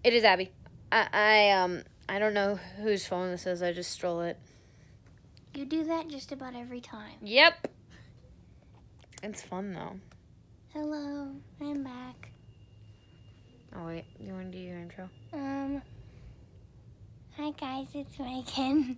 It is Abby. I don't know whose phone this is. I just stole it. You do that just about every time. Yep. It's fun, though. Hello, I'm back. Oh, wait. You want to do your intro? Hi guys, it's Megan.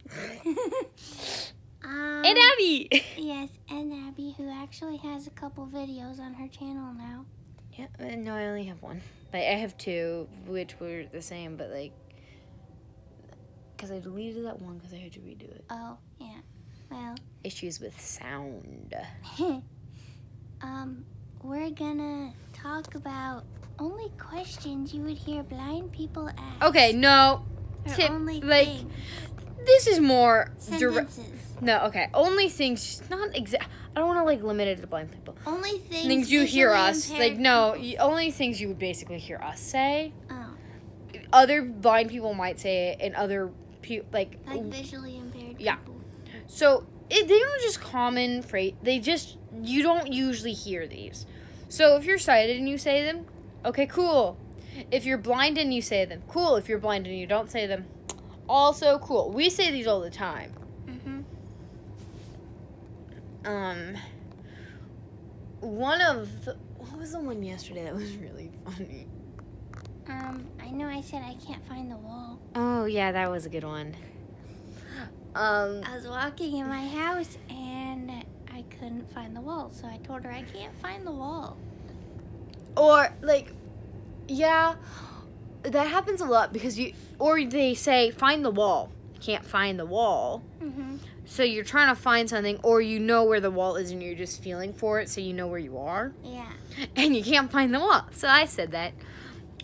And Abby! Yes, and Abby, who actually has a couple videos on her channel now. Yeah, no, I only have one. Like, I have two, which were the same, but, like, because I deleted that one because I had to redo it. Oh, yeah. Well. Issues with sound. We're gonna talk about only questions you would hear blind people ask. Okay, no. Only like, things. this is more Sentences. No, okay. Only things, not exact. I don't want to, like, limit it to blind people. Only Things you hear us. Like, no, people. only things you would basically hear us say. Oh. Other blind people might say it, and other people, Like visually impaired people. Yeah. So, they don't just common phrase. You don't usually hear these. So, if you're sighted and you say them, okay, cool. If you're blind and you say them, cool. If you're blind and you don't say them, also cool. We say these all the time. What was the one yesterday that was really funny? I know I said I can't find the wall. Oh, yeah, that was a good one. I was walking in my house and I couldn't find the wall, so I told her I can't find the wall. Or, like, yeah, that happens a lot because they say, find the wall. You can't find the wall. So you're trying to find something, or you know where the wall is and you're just feeling for it, so you know where you are. Yeah. And you can't find the wall. So I said that.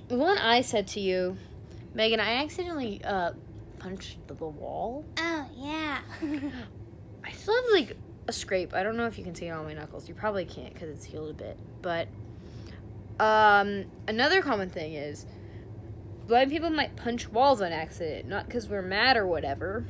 One I said to you, Megan, I accidentally punched the wall. Oh, yeah. I still have, like, a scrape. I don't know if you can see it on my knuckles. You probably can't because it's healed a bit. But another common thing is blind people might punch walls on accident. Not because we're mad or whatever.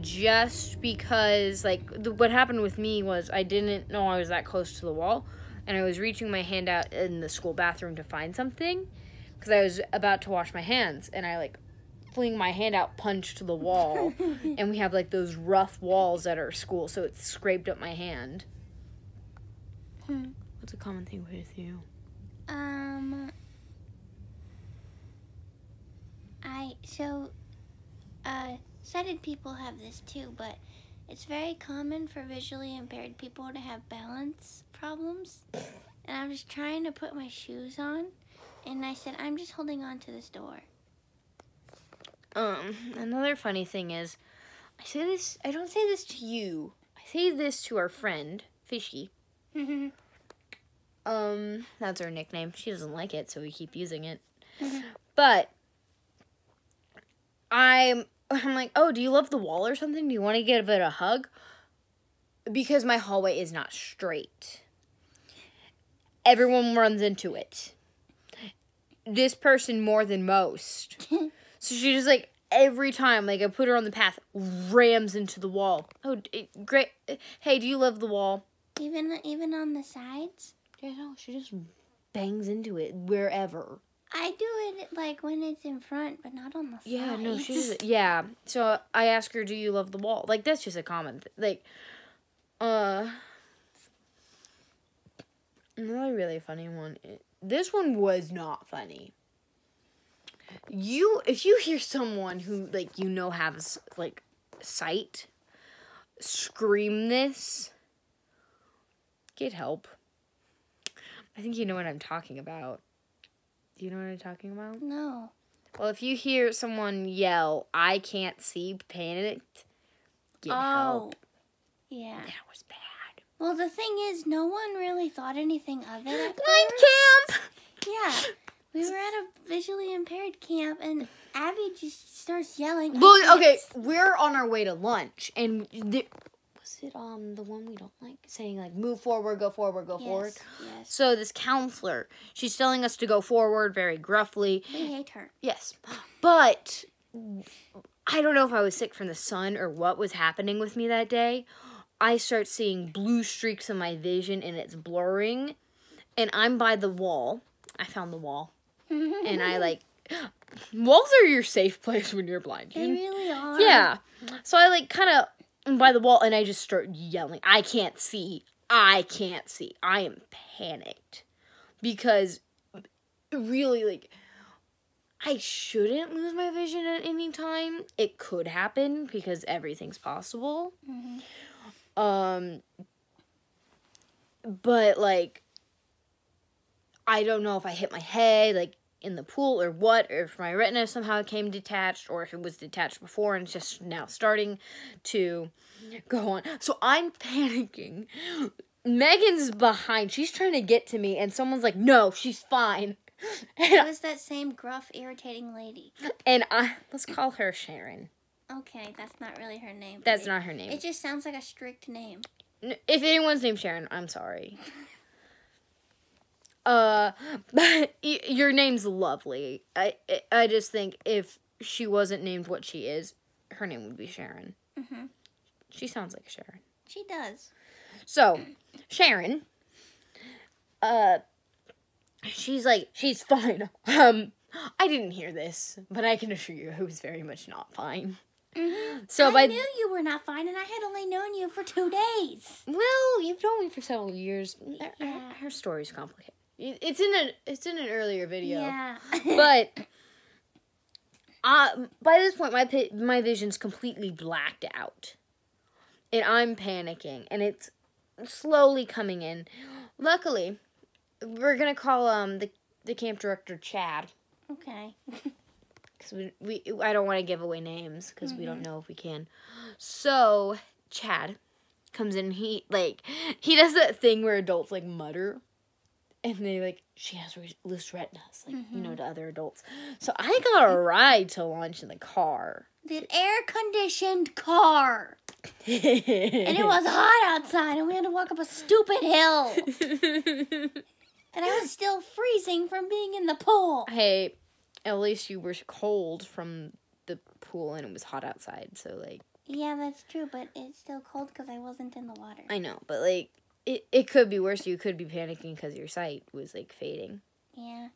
Just because, like, what happened with me was I didn't know I was that close to the wall, and I was reaching my hand out in the school bathroom to find something, because I was about to wash my hands, and I, like, fling my hand out, punch to the wall, and we have, like, those rough walls at our school, so it scraped up my hand. What's a common thing with you? Sighted people have this too, but it's very common for visually impaired people to have balance problems. And I'm just trying to put my shoes on, and I said, I'm just holding on to this door. Another funny thing is, I don't say this to you. I say this to our friend, Fishy. That's her nickname. She doesn't like it, so we keep using it. But I'm like, oh, do you love the wall or something? Do you want to give it a hug? Because my hallway is not straight. Everyone runs into it. This person more than most. So she just, like, every time, like, I put her on the path, rams into the wall. Oh, great. Hey, do you love the wall? Even on the sides? Yeah, no, she just bangs into it wherever. I do it, like, when it's in front, but not on the sides. Yeah, no, yeah. So I ask her, do you love the wall? Like, that's just a common thing. Like, another really funny one. This one was not funny. If you hear someone who, like, you know has, like, sight scream this, get help. I think you know what I'm talking about. Do you know what I'm talking about? No. Well, if you hear someone yell, I can't see, panicked, get help. Yeah. That was bad. Well, the thing is, no one really thought anything of it at Blind first. camp! Yeah. We were at a visually impaired camp, and Abby just starts yelling. Well, okay, we're on our way to lunch, and was it the one we don't like? Saying, like, move forward, go forward, go forward? Yes. So this counselor, she's telling us to go forward very gruffly. We hate her. Yes. But I don't know if I was sick from the sun or what was happening with me that day. I start seeing blue streaks in my vision, and it's blurring. And I'm by the wall. I found the wall. And I, like, walls are your safe place when you're blind. They really are. Yeah. So I like kind of by the wall and I just start yelling. I can't see. I am panicked because really like I shouldn't lose my vision at any time. It could happen because everything's possible. But like I don't know if I hit my head like in the pool or what, or if my retina somehow came detached, or if it was detached before and it's just now starting to go on. So I'm panicking. Megan's behind. She's trying to get to me, and someone's like, no, she's fine. It was that same gruff, irritating lady. And let's call her Sharon. Okay, that's not really her name. That's not her name. It just sounds like a strict name. If anyone's named Sharon, I'm sorry. But your name's lovely. I just think if she wasn't named what she is, her name would be Sharon. She sounds like Sharon. She does. So, Sharon, she's like, she's fine. I didn't hear this, but I can assure you I was very much not fine. So I knew you were not fine, and I had only known you for 2 days. Well, you've known me for several years. Yeah. Her story's complicated. It's in an earlier video. Yeah. But by this point, my vision's completely blacked out, and I'm panicking, and it's slowly coming in. Luckily, we're gonna call the camp director Chad. Okay. Because I don't want to give away names because we don't know if we can. So Chad comes in. He does that thing where adults like mutter, and they like she has loose retinas, like to other adults. So I got a ride to lunch in the car. The air-conditioned car. And it was hot outside, and we had to walk up a stupid hill. And I was still freezing from being in the pool. Hey, at least you were cold from the pool and it was hot outside, so like... Yeah, that's true, but it's still cold because I wasn't in the water. I know, but like, it could be worse. You could be panicking because your sight was like fading. Yeah,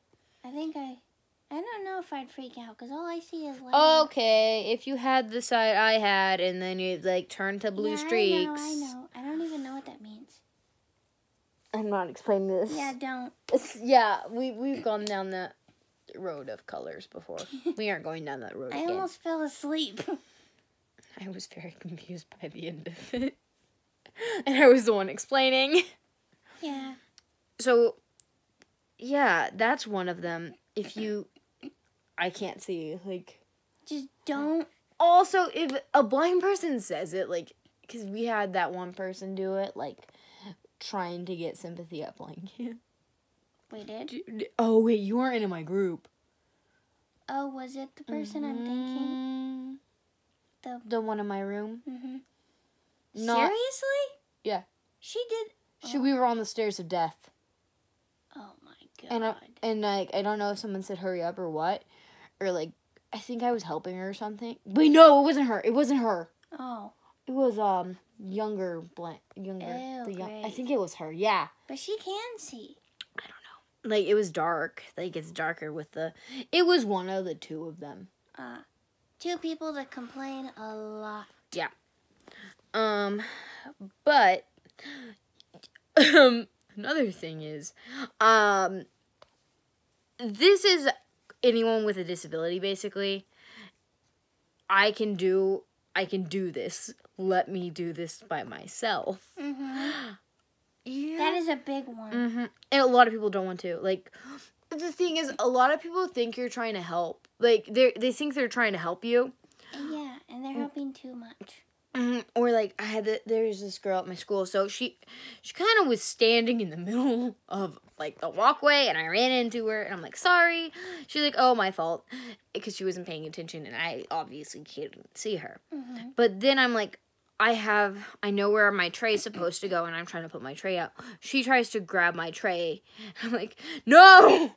I don't know if I'd freak out because all I see is light. Okay, if you had the sight I had and then you like turned to blue streaks... I know. I don't even know what that means. I'm not explaining this. Yeah, don't. Yeah, we've gone down that road of colors before. We aren't going down that road again. I almost fell asleep. I was very confused by the end of it. And I was the one explaining. Yeah. So, yeah, that's one of them. I can't see, like... Just don't. Also, if a blind person says it, like, because we had that one person do it, like... trying to get sympathy at blind camp. We did? Oh, wait, you weren't in my group. Oh, was it the person I'm thinking? The one in my room? Seriously? Yeah. She did? We were on the stairs of death. Oh, my God. And like, I don't know if someone said hurry up or what. Or, like, I think I was helping her or something. Wait, no, it wasn't her. It wasn't her. Oh. It was, younger. Ew, I think it was her, yeah. But she can see. I don't know. Like, it was dark. Like, it's darker with it was one of the two of them. 2 people that complain a lot. Yeah. But, another thing is, this is anyone with a disability, basically. I can do this. Let me do this by myself. Yeah. That is a big one. And a lot of people don't want to. Like, the thing is, a lot of people think you're trying to help. Like, they think they're trying to help you. Yeah, and they're helping too much. Or, like, there's this girl at my school, so she kind of was standing in the middle of, like, the walkway, and I ran into her, and I'm like, sorry. She's like, oh, my fault, because she wasn't paying attention, and I obviously couldn't see her. But then I'm like, I know where my tray's supposed to go, and I'm trying to put my tray out. She tries to grab my tray. I'm like, no!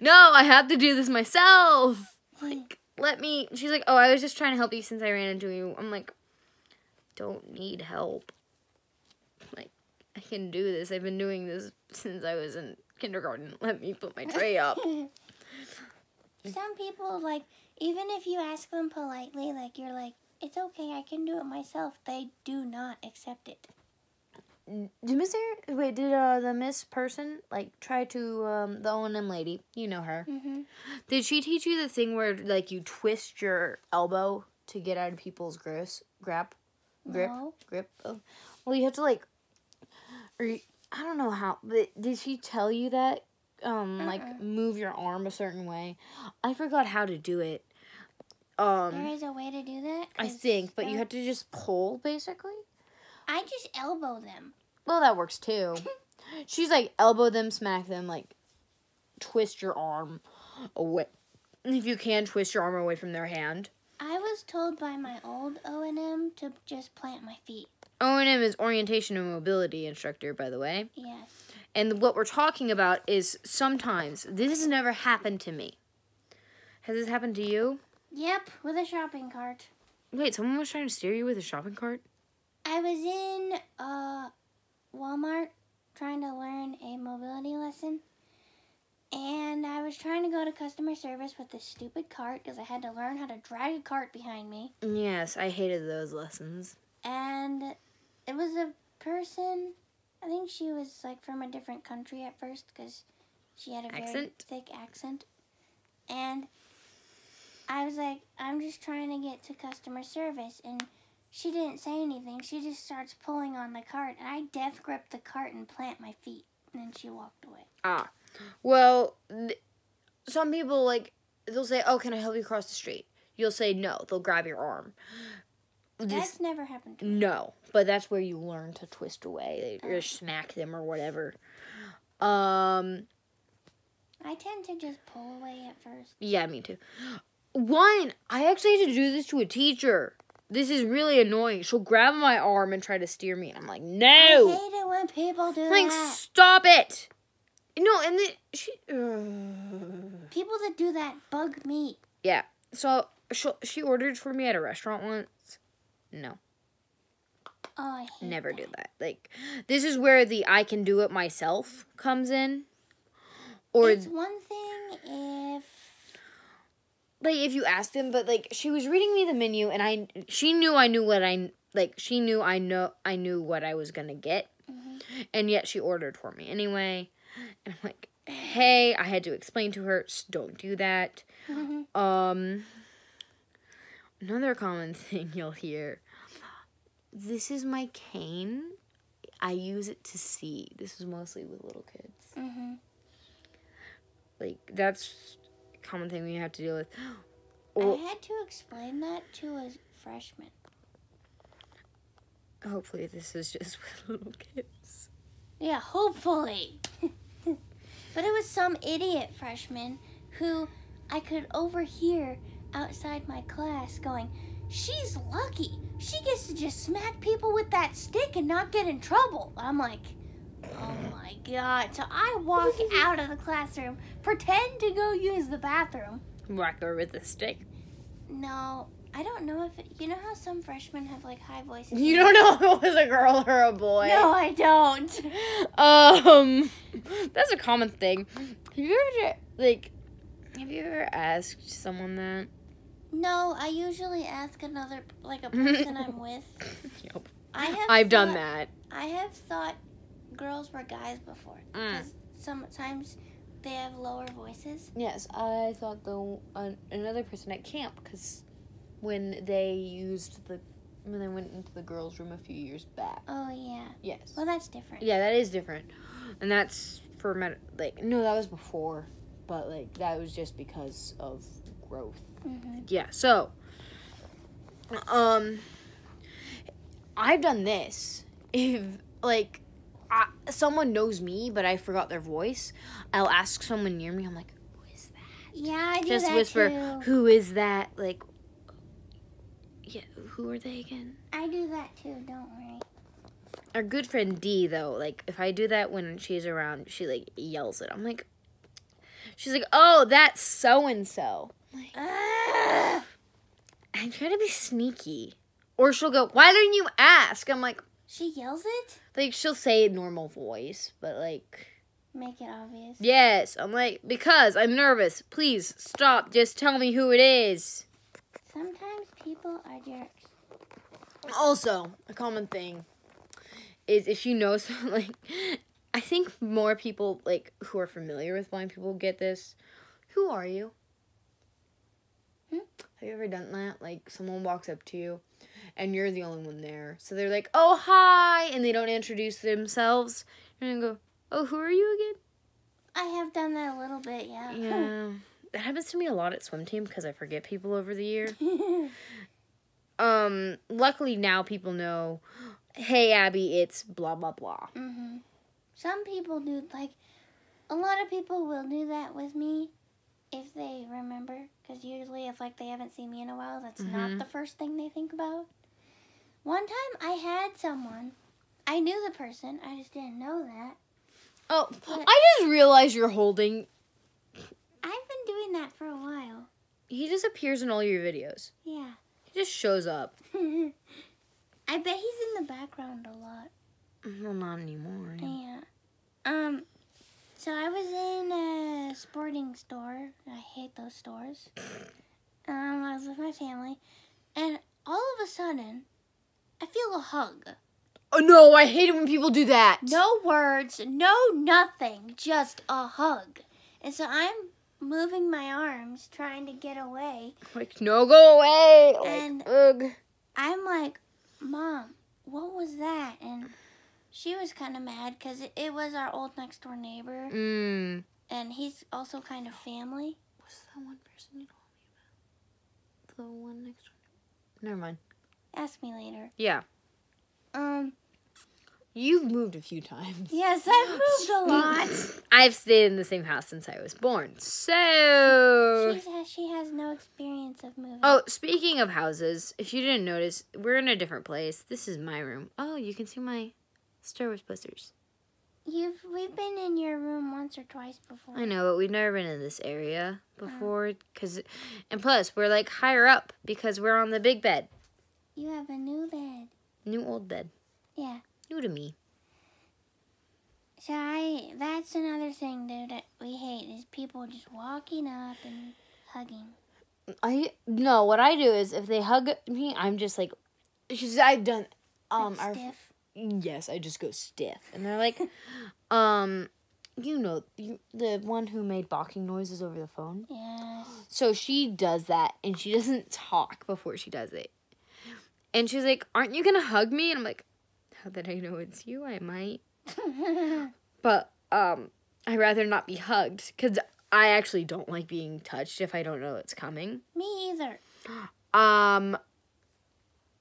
No, I have to do this myself! Like, she's like, oh, I was just trying to help you since I ran into you. I'm like, don't need help. Like, I can do this. I've been doing this since I was in kindergarten. Let me put my tray up. some people, like, even if you ask them politely, like, you're like, it's okay, I can do it myself, they do not accept it. Did the Miss person, like, try to, the O&M lady, you know her. Mm-hmm. Did she teach you the thing where, like, you twist your elbow to get out of people's grip? No. Grip? Oh. Well, you have to, like, I don't know how, but did she tell you that? Like, move your arm a certain way? I forgot how to do it. There is a way to do that? I think, but you have to just pull, basically. I just elbow them. Well, that works too. She's like, elbow them, smack them, like, twist your arm away. If you can, twist your arm away from their hand. I was told by my old O&M to just plant my feet. O&M is orientation and mobility instructor, by the way. Yes. And what we're talking about is sometimes, this has never happened to me. Has this happened to you? Yep, with a shopping cart. Wait, someone was trying to steer you with a shopping cart? I was in Walmart trying to learn a mobility lesson. And I was trying to go to customer service with this stupid cart because I had to learn how to drag a cart behind me. Yes, I hated those lessons. And it was a person, I think she was like from a different country at first because she had a very thick accent. And I was like, I'm just trying to get to customer service. And she didn't say anything. She just starts pulling on the cart. And I death gripped the cart and plant my feet. And then she walked away. Ah. Well, some people, like, they'll say, oh, can I help you cross the street? You'll say no. They'll grab your arm. That's never happened to me. No. But that's where you learn to twist away. Or smack them or whatever. I tend to just pull away at first. Yeah, me too. I actually had to do this to a teacher. This is really annoying. She'll grab my arm and try to steer me. And I'm like, no. I hate it when people do like, that. Stop it. No, and then people that do that bug me. Yeah. So she ordered for me at a restaurant once. No. Oh, I hate Never do that. Like, this is where the I can do it myself comes in. Or it's one thing if... Like, if you asked them, but, like, she was reading me the menu, and she knew I knew what I knew what I was gonna get. Mm-hmm. And yet she ordered for me anyway. And I'm like, hey, I had to explain to her, don't do that. Mm-hmm. Another common thing you'll hear, this is my cane. I use it to see. This is mostly with little kids. Mm-hmm. Like, that's a common thing we have to deal with. I had to explain that to a freshman. Hopefully this is just with little kids. Yeah, hopefully. But it was some idiot freshman who I could overhear outside my class going, she's lucky. She gets to just smack people with that stick and not get in trouble. I'm like, oh my God. So I walk out of the classroom, pretend to go use the bathroom. Whack her with a stick. No, I don't know if you know how some freshmen have like high voices. You don't know if it was a girl or a boy. No, I don't. That's a common thing. Have you ever asked someone that? No, I usually ask another, like a person I'm with. Yep. I've done that. I have thought girls were guys before. Because sometimes they have lower voices. Yes, I thought another person at camp, because when they went into the girls' room a few years back. Oh, yeah. Yes. Well, that's different. Yeah, that is different. And that's for, no, that was before. But, like, that was just because of growth. Mm-hmm. Yeah, so, I've done this. If, like, someone knows me, but I forgot their voice, I'll ask someone near me, I'm like, who is that? Yeah, I do just that whisper, too. Who is that? Like, yeah, who are they again? I do that too, don't worry. Our good friend Dee, though, like, if I do that when she's around, she, like, yells it. I'm like, she's like, oh, that's so-and-so. Like, I try to be sneaky. Or she'll go, why didn't you ask? I'm like... She yells it? Like, she'll say normal voice, but, like... make it obvious. Yes, I'm like, because I'm nervous. Please stop. Just tell me who it is. Sometimes people are jerks. Also, a common thing is if you know something, like, I think more people, like, who are familiar with blind people get this. Who are you? Have you ever done that? Like, someone walks up to you, and you're the only one there. So they're like, oh, hi, and they don't introduce themselves. And then go, oh, who are you again? I have done that a little bit, yeah. Yeah. That happens to me a lot at swim team because I forget people over the year. Luckily now people know, hey, Abby, it's blah, blah, blah. Mm-hmm. Some people do, like, a lot of people will do that with me if they remember. Because usually if, like, they haven't seen me in a while, that's not the first thing they think about. One time I had someone, I knew the person, I just didn't know that. Oh, I just realized you're holding. I've been doing that for a while. He just appears in all your videos. Yeah. He just shows up. I bet he's in the background a lot. Well, not anymore. Yeah. So I was in a sporting store. I hate those stores. I was with my family, and all of a sudden, I feel a hug. Oh, no, I hate it when people do that. No words, no nothing, just a hug. And so I'm moving my arms, trying to get away. Like, no, go away. And like, ugh. I'm like, Mom, what was that? And she was kind of mad because it was our old next door neighbor. And he's also kind of family. What's that one person you told me about? The one next door? Never mind. Ask me later. Yeah. You've moved a few times. Yes, I've moved a lot. I've stayed in the same house since I was born. So... She has no experience of moving. Oh, speaking of houses, if you didn't notice, we're in a different place. This is my room. Oh, you can see my Star Wars posters. We've been in your room once or twice before. I know, but we've never been in this area before. And plus, we're like higher up because we're on the big bed. You have a new bed. New old bed. Yeah. New to me. So that's another thing, dude, that we hate is people just walking up and hugging. No, what I do is if they hug me, I'm just like, I've done, Stiff. Yes, I just go stiff. And they're like, you know, the one who made barking noises over the phone? Yes. So she does that, and she doesn't talk before she does it. And she's like, aren't you going to hug me? And I'm like, how did I know it's you? I might. But, I'd rather not be hugged, because I actually don't like being touched if I don't know it's coming. Me either. Yeah,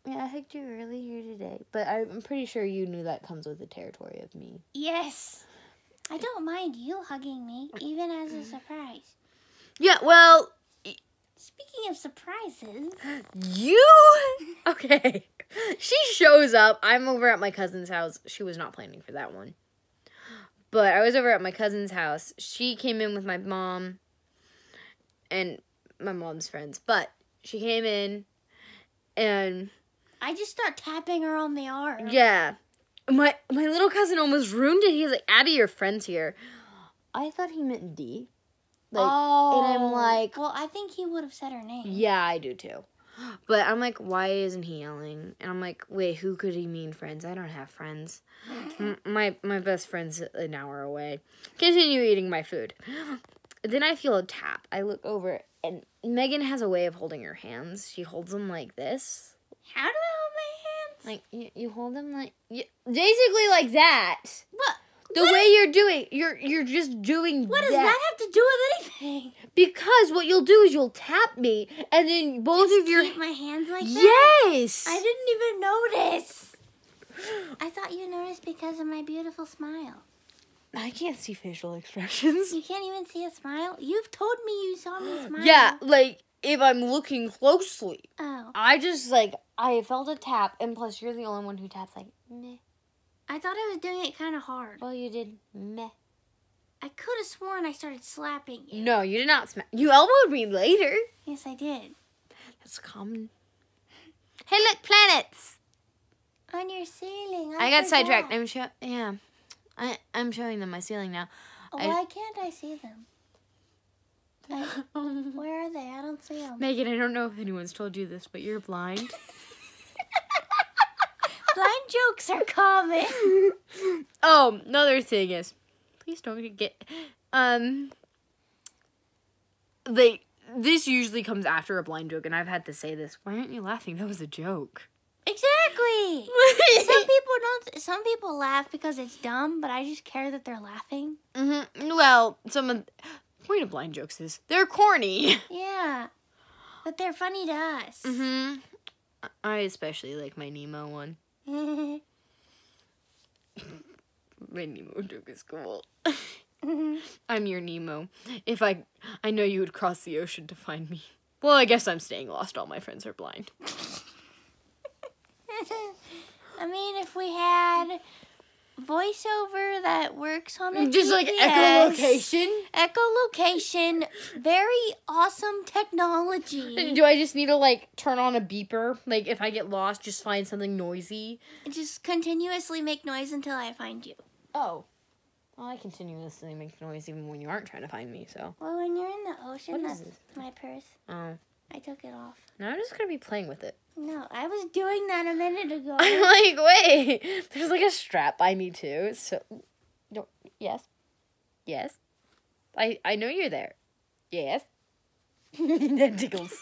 I hugged you earlier today, but I'm pretty sure you knew that comes with the territory of me. Yes. I don't mind you hugging me, even as a surprise. Yeah, well... Speaking of surprises... Okay. She shows up. I'm over at my cousin's house. She was not planning for that one. But I was over at my cousin's house. She came in with my mom and my mom's friends. But she came in and... I just start tapping her on the arm. Yeah. My little cousin almost ruined it. He was like, Abby, your friend's here. I thought he meant D. Like, oh. And I'm like... Well, I think he would have said her name. Yeah, I do too. But I'm like, why isn't he yelling? And I'm like, wait, who could he mean friends? I don't have friends. My best friend's an hour away. Continue eating my food. Then I feel a tap. I look over, and Megan has a way of holding her hands. She holds them like this. How do I hold my hands? Like, you hold them like... basically like that. What? The way you're doing, you're just doing What does that have to do with anything? Because what you'll do is you'll tap me, and then both just of your... keep my hands like that? Yes! I didn't even notice. I thought you noticed because of my beautiful smile. I can't see facial expressions. You can't even see a smile? You've told me you saw me smile. Yeah, like, if I'm looking closely. Oh. I just, like, I felt a tap, and plus you're the only one who taps, like, meh. I thought I was doing it kind of hard. Well, you did meh. I could have sworn I started slapping you. No, you did not smack. You elbowed me later. Yes, I did. That's common. Hey, look, planets. On your ceiling. I got sidetracked. I'm showing them my ceiling now. Why can't I see them? Where are they? I don't see them. Megan, I don't know if anyone's told you this, but you're blind. Blind jokes are common. Oh, another thing is, please don't get, this usually comes after a blind joke, and I've had to say this. Why aren't you laughing? That was a joke. Exactly. Some people laugh because it's dumb, but I just care that they're laughing. Mm-hmm. Well, the point of blind jokes is they're corny. Yeah, but they're funny to us. Mm-hmm. I especially like my Nemo one. My Nemo joke is cool. I'm your Nemo. If I know you would cross the ocean to find me. Well, I guess I'm staying lost. All my friends are blind. I mean, if we had voiceover that works on a just GPS, like echolocation. Echolocation, very awesome technology. Do I just need to like turn on a beeper? Like if I get lost, just find something noisy. Just continuously make noise until I find you. Oh. Well, I continuously make noise even when you aren't trying to find me, so. Well, when you're in the ocean, What is that's this? my purse. Oh. I took it off. Now I'm just gonna be playing with it. No, I was doing that a minute ago. I'm like, wait. There's like a strap by me too. So, no, yes, yes. I know you're there. Yes. That tickles.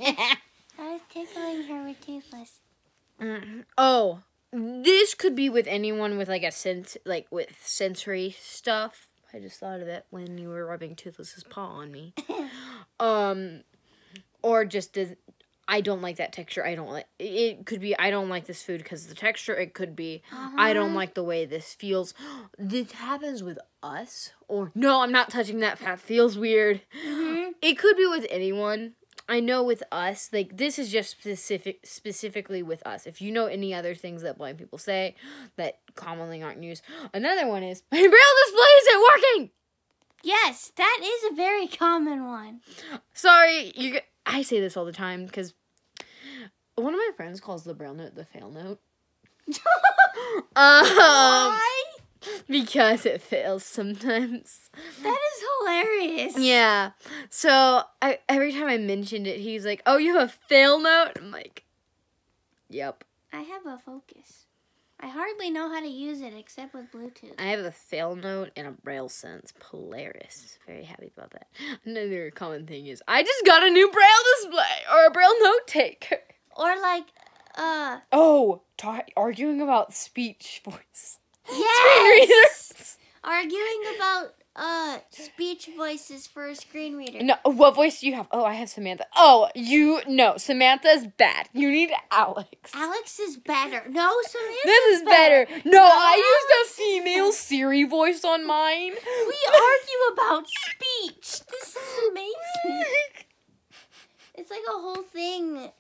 I was tickling her with Toothless. Oh, this could be with anyone with like with sensory stuff. I just thought of it when you were rubbing Toothless's paw on me. Or just I don't like that texture. It could be I don't like this food because of the texture. It could be I don't like the way this feels. This happens with us. Or no, I'm not touching that. That feels weird. Mm-hmm. It could be with anyone. I know with us, like this is just specifically with us. If you know any other things that blind people say that commonly aren't used. Another one is my braille display isn't working. Yes, that is a very common one. Sorry, I say this all the time because one of my friends calls the braille note the fail note. Why? Because it fails sometimes. That is hilarious. Yeah. So every time I mentioned it, he's like, "Oh, you have a fail note?" I'm like, "Yep." I have a focus. I hardly know how to use it except with Bluetooth. I have a fail note and a braille sense. Polaris. Very happy about that. Another common thing is I just got a new braille display or a braille note taker. Or like, arguing about speech voice. Yes! Arguing about speech voices for a screen reader. No, what voice do you have? Oh, I have Samantha. Oh, no, Samantha's bad. You need Alex. Alex is better. No, Samantha's This is better. No, I used a female Siri voice on mine. We argue about speech. This is amazing. It's like a whole thing.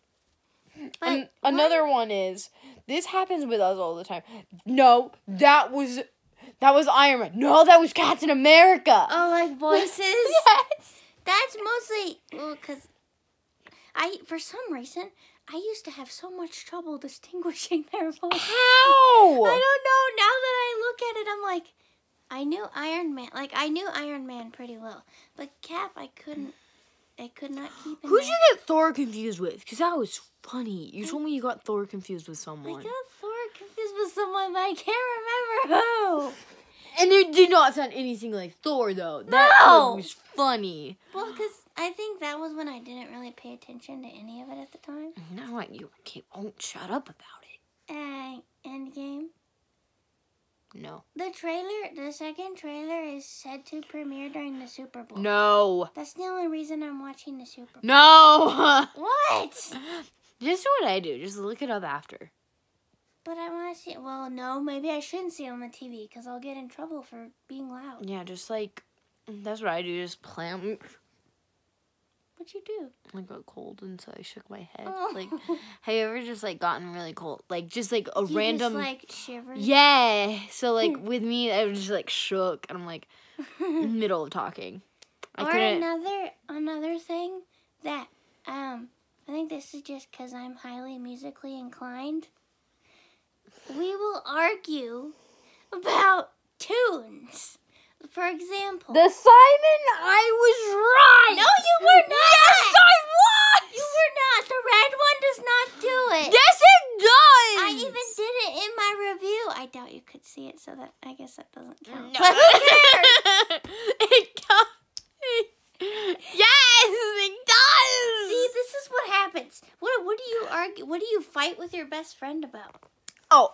But another one is, this happens with us all the time. No, that was Iron Man. No, that was Captain America. Oh, like voices? Yes. That's mostly, because for some reason, I used to have so much trouble distinguishing their voice. How? I don't know. Now that I look at it, I'm like, I knew Iron Man pretty well. But Cap, I could not keep in Who'd there. you get Thor confused with? Because that was funny. You told me you got Thor confused with someone. I got Thor confused with someone, but I can't remember who. And it did not sound anything like Thor, though. That was funny. Well, because I think that was when I didn't really pay attention to any of it at the time. Now you won't shut up about it. Endgame. No. The second trailer is said to premiere during the Super Bowl. No. That's the only reason I'm watching the Super Bowl. No. What? Just do what I do. Just look it up after. But I want to see it. Well, no, maybe I shouldn't see it on the TV because I'll get in trouble for being loud. Yeah, just like, that's what I do. Just play on. What'd you do? I got cold and so I shook my head. Oh. Like, have you ever just like gotten really cold? Like just like a You random. just, like shivered. Yeah. So like with me, I was just like shook and I'm like in the middle of talking. Another thing that I think this is just because I'm highly musically inclined. We will argue about tunes. For example. The Simon, I was right. No, you were not. Yes, I was. You were not. The red one does not do it. Yes, it does. I even did it in my review. I doubt you could see it, so that I guess that doesn't count. No. But who cares? It does. Yes, it does. See, this is what happens. What do you argue? What do you fight with your best friend about? Oh,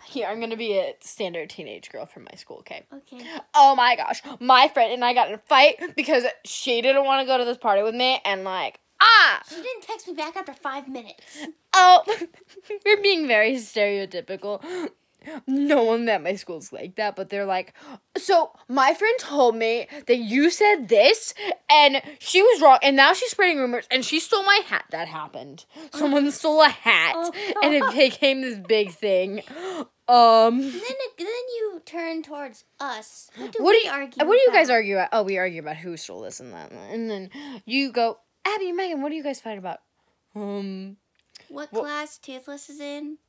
here, I'm going to be a standard teenage girl from my school, okay? Okay. Oh my gosh, my friend and I got in a fight because she didn't want to go to this party with me, and She didn't text me back after 5 minutes. Oh, you're being very stereotypical. No one at my school's like that, but they're like, so my friend told me that you said this, and she was wrong, and now she's spreading rumors, and she stole my hat. That happened. Someone stole a hat, and it became this big thing. And then you turn towards us. What do we argue? What do you guys argue about? Oh, we argue about who stole this and that, and then you go, Abby and Megan, what do you guys fight about? What class Toothless is in?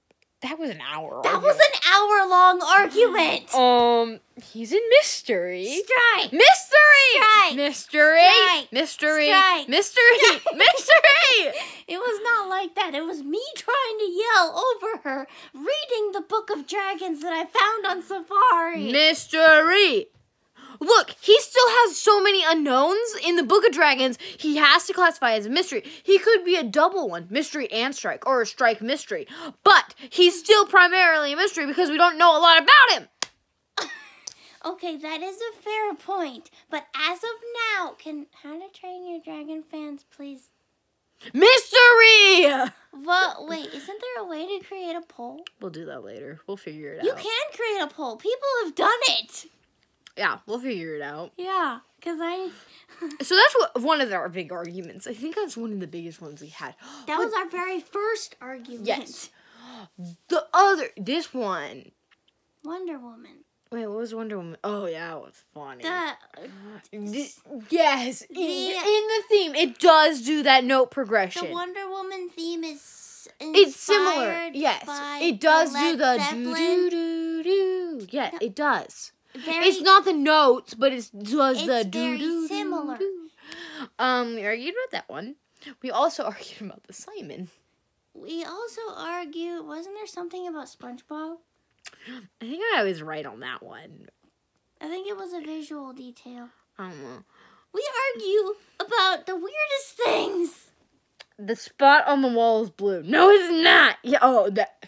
That was an hour. That was an hour-long argument. He's in mystery. Strike. Mystery. Strike. Mystery. Strike. Mystery. Strike. Mystery. Strike. Mystery. It was not like that. It was me trying to yell over her, reading the Book of Dragons that I found on Safari. Mystery. Look, he still has so many unknowns in the Book of Dragons. He has to classify as a mystery. He could be a double one, mystery and strike, or a strike mystery. But he's still primarily a mystery because we don't know a lot about him. Okay, that is a fair point. But as of now, How to Train Your Dragon fans, please? Mystery! Well, wait, isn't there a way to create a poll? We'll do that later. We'll figure it out. You can create a poll. People have done it. Yeah, we'll figure it out. Yeah, because So that's one of our big arguments. I think that's one of the biggest ones we had. That was our very first argument. Yes. This one. Wonder Woman. Wait, what was Wonder Woman? Oh, yeah, it was funny. Yes, in the theme, it does do that note progression. The Wonder Woman theme is It's similar. Yes, by it does Led do the Zeppelin. do-do-do-do. Yeah, it does. Very, It's not the notes, but it does the It's very do-do-do-do. similar. We argued about that one. We also argued about the Simon. We also argued, wasn't there something about SpongeBob? I think I was right on that one. I think it was a visual detail. I don't know. We argue about the weirdest things. The spot on the wall is blue. No, it's not. Yeah. Oh, that.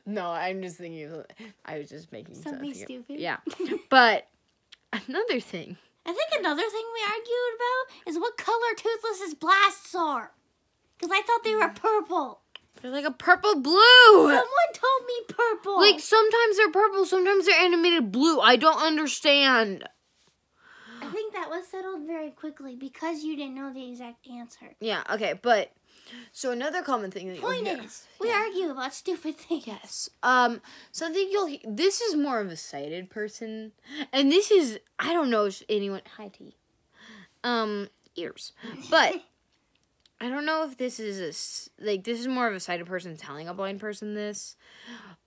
No, I'm just thinking. I was just making something stupid. Yeah, but another thing. I think another thing we argued about is what color Toothless's blasts are. Because I thought they were purple. They're like a purple blue. Someone told me purple. Like sometimes they're purple, sometimes they're animated blue. I don't understand. I think that was settled very quickly because you didn't know the exact answer. Yeah, okay, but so another common thing that Point is, we argue about stupid things. Yes. So I think this is more of a sighted person, and this is, I don't know if anyone, hi T, ears, but I don't know if this is this is more of a sighted person telling a blind person this.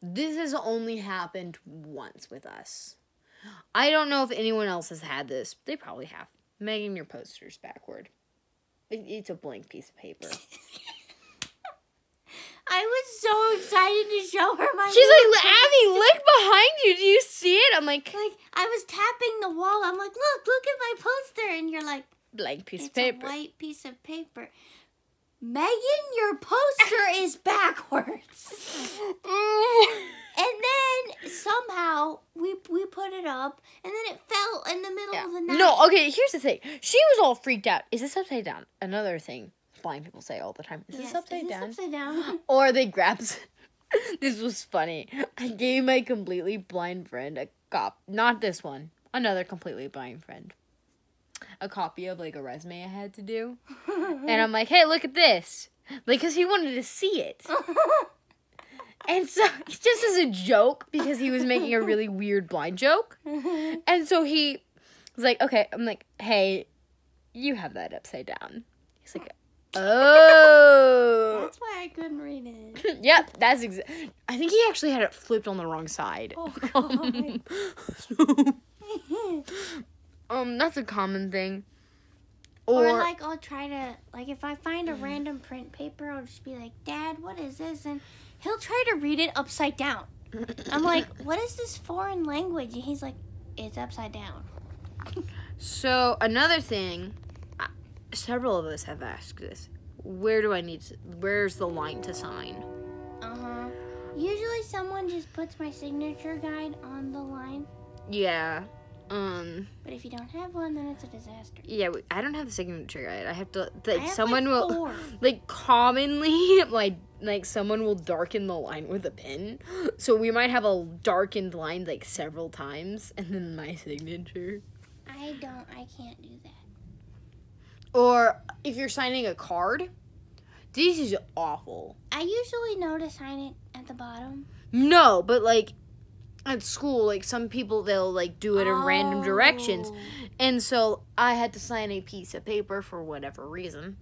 This has only happened once with us. I don't know if anyone else has had this. They probably have. Megan, your poster's backward. It's a blank piece of paper. I was so excited to show her my She's like, Abby, look behind you. Do you see it? I'm like I was tapping the wall. I'm like, look at my poster. And you're like, blank piece of It's paper. a white piece of paper. Megan, your poster is backwards. And then somehow we put it up, and then it fell in the middle of the night. No, okay, here's the thing. She was all freaked out. Is this upside down? Another thing blind people say all the time. Is this upside down? Upside down? Or they grabbed... This was funny. I gave my completely blind friend a not this one. Another completely blind friend. A copy of, like, a resume I had to do. And I'm like, hey, look at this. Like, because he wanted to see it. And so, just as a joke, because he was making a really weird blind joke. And so he was like, okay, I'm like, hey, you have that upside down. He's like, Oh. That's why I couldn't read it. Yep, that's I think he actually had it flipped on the wrong side. Oh, God. That's a common thing. Or, like, I'll try to, like, if I find a random print paper, I'll just be like, Dad, what is this? And he'll try to read it upside down. I'm like, what is this foreign language? And he's like, it's upside down. So, another thing, several of us have asked this. Where's the line to sign? Uh-huh. Usually someone just puts my signature guide on the line. Yeah. But if you don't have one, then it's a disaster. Yeah, I don't have a signature guide. I have to, someone will, commonly, someone will darken the line with a pen. So we might have a darkened line, several times, and then my signature. I can't do that. Or if you're signing a card, this is awful. I usually know to sign it at the bottom. No, but, at school, some people, they'll, do it in random directions. And so I had to sign a piece of paper for whatever reason.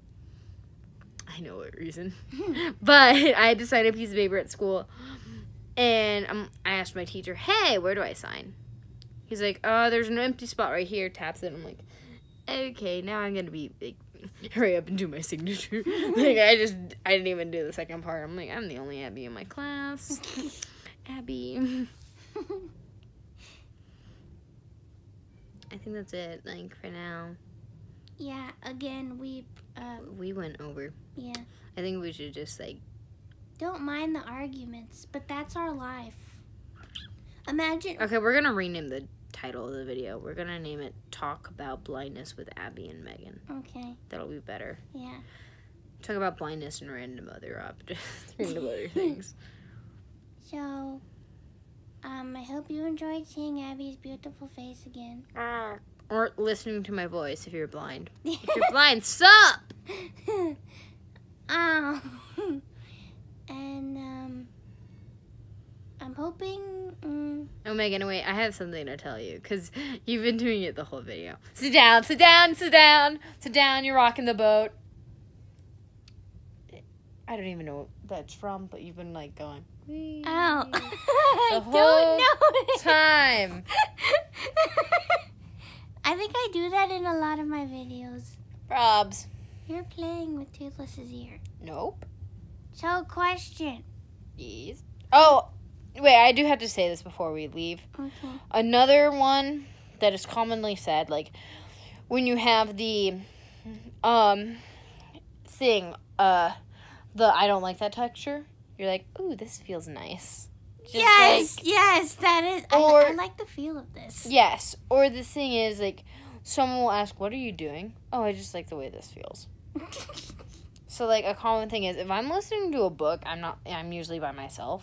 I know what reason. But I had to sign a piece of paper at school. And I asked my teacher, hey, where do I sign? He's like, there's an empty spot right here. Taps it. I'm like, okay, now I'm going to be, hurry up and do my signature. I didn't even do the second part. I'm like, I'm the only Abby in my class. Abby. I think that's it, for now. Yeah, again, we went over. Yeah. I think we should just, don't mind the arguments, but that's our life. Imagine... Okay, we're gonna rename the title of the video. We're gonna name it Talk About Blindness with Abby and Megan. Okay. That'll be better. Yeah. Talk about blindness and random other things. So... I hope you enjoyed seeing Abby's beautiful face again. Or listening to my voice if you're blind. If you're blind, sup! Oh. And, I'm hoping... Oh, Megan, wait, I have something to tell you, because you've been doing it the whole video. Sit down, sit down, sit down, sit down, you're rocking the boat. I don't even know what that's from, but you've been, going... Oh, I don't know. Time. I think I do that in a lot of my videos. Probs. You're playing with Toothless's ear. Nope. So, question. Yes. Oh, wait, I do have to say this before we leave. Okay. Another one that is commonly said, when you have the, thing, the I don't like that texture. You're like, ooh, this feels nice. Just yes, that is. Or, I like the feel of this. Yes, or the thing is, someone will ask, what are you doing? Oh, I just like the way this feels. So, a common thing is, if I'm listening to a book, I'm usually by myself.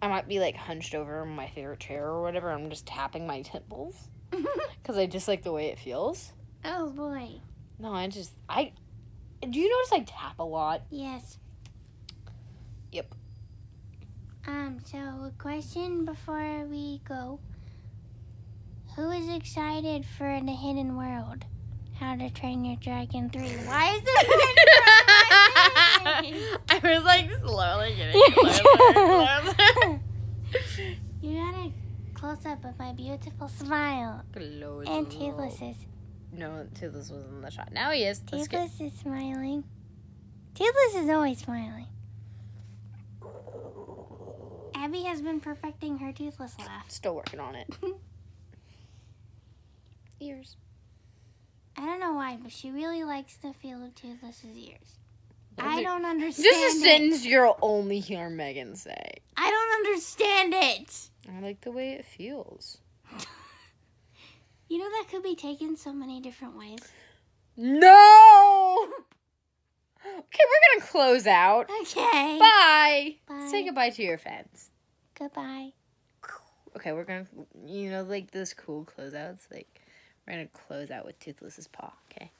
I might be, hunched over in my favorite chair or whatever. I'm just tapping my temples. Because I just like the way it feels. Oh, boy. No, do you notice I tap a lot? Yes. Yep. So a question before we go. Who is excited for The Hidden World? How to Train Your Dragon 3. Why is it I was slowly getting closer. You got a close up of my beautiful smile. And Toothless's. No, Toothless was in the shot. Now he is. Toothless is smiling. Toothless is always smiling. Abby has been perfecting her Toothless laugh. Still working on it. Ears. I don't know why, but she really likes the feel of Toothless's ears. I don't understand Just a sentence you'll only hear Megan say. I don't understand it. I like the way it feels. You know that could be taken so many different ways. No! Okay, we're going to close out. Okay. Bye. Bye. Say goodbye to your fans. Goodbye. Okay, we're going to, those cool closeouts. We're going to close out with Toothless's paw, okay?